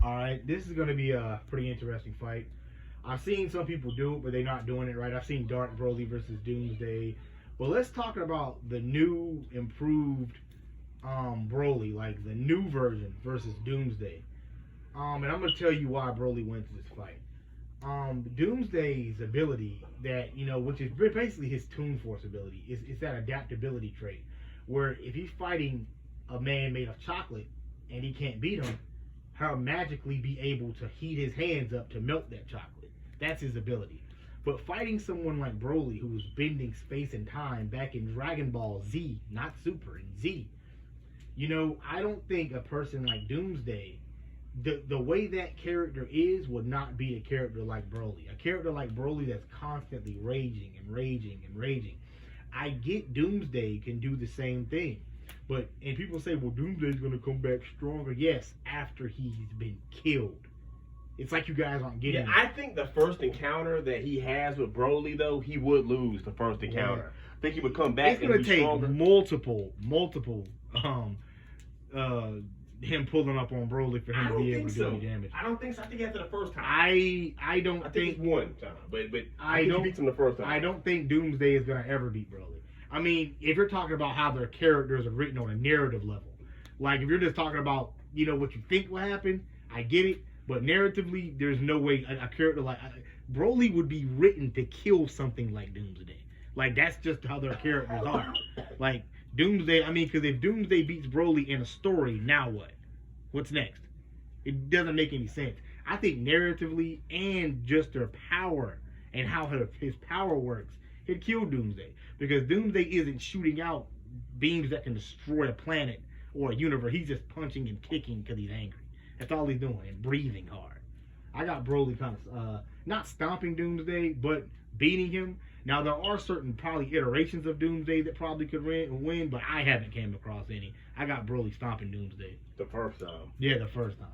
All right, this is going to be a pretty interesting fight. I've seen some people do it, but they're not doing it right. I've seen Dark Broly versus Doomsday. But let's talk about the new, improved Broly, like the new version versus Doomsday. And I'm gonna tell you why Broly wins this fight. Doomsday's ability, that which is basically his Toon Force ability, is that adaptability trait, where if he's fighting a man made of chocolate and he can't beat him, he'll magically be able to heat his hands up to melt that chocolate. That's his ability. But fighting someone like Broly, who's bending space and time back in Dragon Ball Z, not Super, in Z, I don't think a person like Doomsday, the way that character is, would not be a character like Broly. A character like Broly that's constantly raging and raging and raging. I get Doomsday can do the same thing. And people say, well, Doomsday's going to come back stronger. Yes, after he's been killed. It's like you guys aren't getting it. I think the first encounter that he has with Broly, though, he would lose the first encounter. Yeah. I think he would come back and be stronger. It's going to take multiple him pulling up on Broly for him to be able to do any damage. I don't think so. I think after the first time. I don't think it's one time, but I don't think he beats him the first time. I don't think Doomsday is going to ever beat Broly. I mean, if you're talking about how their characters are written on a narrative level, like if you're just talking about what you think will happen, I get it. But narratively, there's no way a character like Broly would be written to kill something like Doomsday. Like, that's just how their characters are. Like Doomsday, because if Doomsday beats Broly in a story, now what? What's next? It doesn't make any sense. I think narratively and just their power and how his power works, he'd kill Doomsday. Because Doomsday isn't shooting out beams that can destroy a planet or a universe. He's just punching and kicking because he's angry. That's all he's doing, and breathing hard. I got Broly kind of, not stomping Doomsday, but beating him. Now, there are certain probably iterations of Doomsday that probably could win, but I haven't came across any. I got Broly stomping Doomsday. The first time. Yeah, the first time.